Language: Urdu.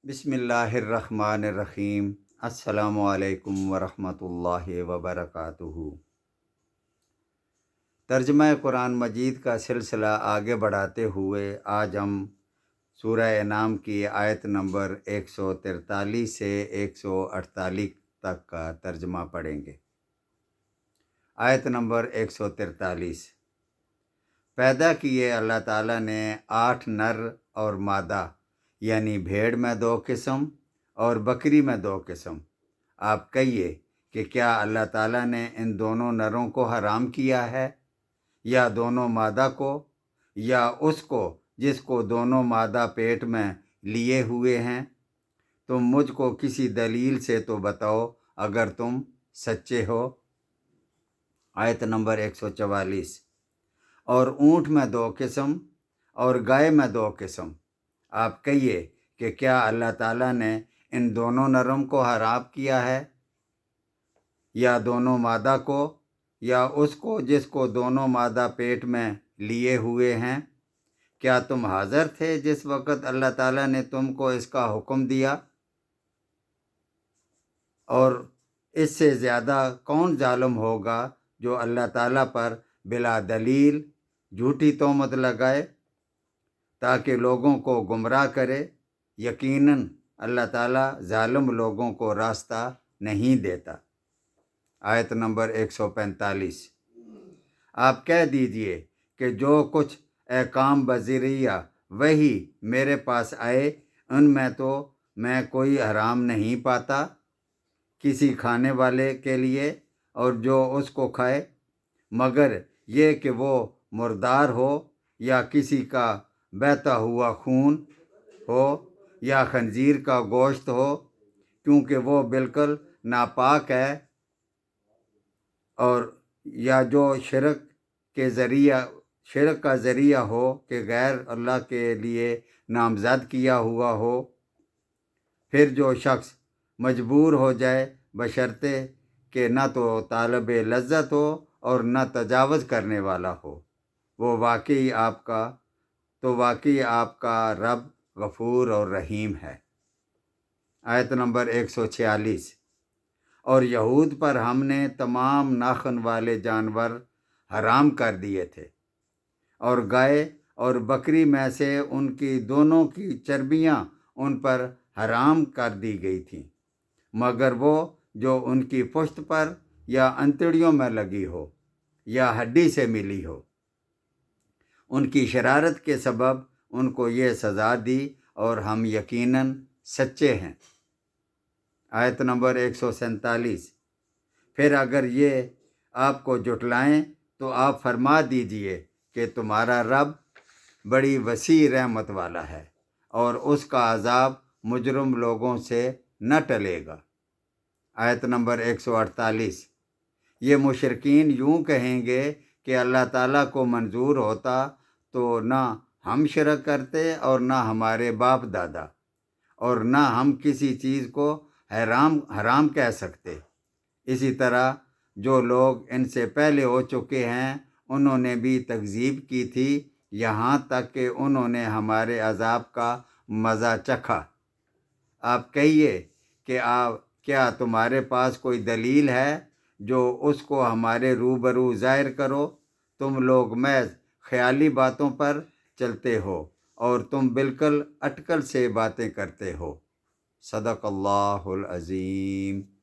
بسم اللہ الرحمن الرحیم۔ السلام علیکم ورحمۃ اللہ وبرکاتہ۔ ترجمہ قرآن مجید کا سلسلہ آگے بڑھاتے ہوئے آج ہم سورہ انعام کی آیت نمبر 143 سے 148 تک کا ترجمہ پڑھیں گے۔ آیت نمبر 143۔ پیدا کیے اللہ تعالیٰ نے 8 نر اور مادہ، یعنی بھیڑ میں 2 قسم اور بکری میں 2 قسم۔ آپ کہیے کہ کیا اللہ تعالیٰ نے ان دونوں نروں کو حرام کیا ہے، یا دونوں مادہ کو، یا اس کو جس کو دونوں مادہ پیٹ میں لیے ہوئے ہیں؟ تم مجھ کو کسی دلیل سے تو بتاؤ اگر تم سچے ہو۔ آیت نمبر 144۔ اور اونٹ میں 2 قسم اور گائے میں 2 قسم۔ آپ کہیے کہ کیا اللہ تعالیٰ نے ان دونوں نروں کو حرام کیا ہے، یا دونوں مادہ کو، یا اس کو جس کو دونوں مادہ پیٹ میں لیے ہوئے ہیں؟ کیا تم حاضر تھے جس وقت اللہ تعالیٰ نے تم کو اس کا حکم دیا؟ اور اس سے زیادہ کون ظالم ہوگا جو اللہ تعالیٰ پر بلا دلیل جھوٹی تہمت لگائے تاکہ لوگوں کو گمراہ کرے؟ یقیناً اللہ تعالیٰ ظالم لوگوں کو راستہ نہیں دیتا۔ آیت نمبر 145۔ آپ کہہ دیجئے کہ جو کچھ احکام بذریعہ وہی میرے پاس آئے ان میں تو میں کوئی حرام نہیں پاتا کسی کھانے والے کے لیے اور جو اس کو کھائے، مگر یہ کہ وہ مردار ہو، یا کسی کا بہتا ہوا خون ہو، یا خنزیر کا گوشت ہو، کیونکہ وہ بالکل ناپاک ہے، اور یا جو شرک کا ذریعہ ہو کہ غیر اللہ کے لیے نامزد کیا ہوا ہو۔ پھر جو شخص مجبور ہو جائے بشرطے کہ نہ تو طالب لذت ہو اور نہ تجاوز کرنے والا ہو، وہ واقعی آپ کا رب غفور اور رحیم ہے۔ آیت نمبر 146۔ اور یہود پر ہم نے تمام ناخن والے جانور حرام کر دیے تھے، اور گائے اور بکری میں سے ان کی دونوں کی چربیاں ان پر حرام کر دی گئی تھیں، مگر وہ جو ان کی پشت پر یا انتڑیوں میں لگی ہو یا ہڈی سے ملی ہو۔ ان کی شرارت کے سبب ان کو یہ سزا دی، اور ہم یقیناً سچے ہیں۔ آیت نمبر 147۔ پھر اگر یہ آپ کو جھٹلائیں تو آپ فرما دیجئے کہ تمہارا رب بڑی وسیع رحمت والا ہے، اور اس کا عذاب مجرم لوگوں سے نہ ٹلے گا۔ آیت نمبر 148۔ یہ مشرکین یوں کہیں گے کہ اللہ تعالیٰ کو منظور ہوتا تو نہ ہم شرک کرتے اور نہ ہمارے باپ دادا، اور نہ ہم کسی چیز کو حرام کہہ سکتے۔ اسی طرح جو لوگ ان سے پہلے ہو چکے ہیں انہوں نے بھی تکذیب کی تھی، یہاں تک کہ انہوں نے ہمارے عذاب کا مزہ چکھا۔ آپ کہیے کہ کیا تمہارے پاس کوئی دلیل ہے جو اس کو ہمارے روبرو ظاہر کرو؟ تم لوگ محض خیالی باتوں پر چلتے ہو، اور تم بالکل اٹکل سے باتیں کرتے ہو۔ صدق اللہ العظیم۔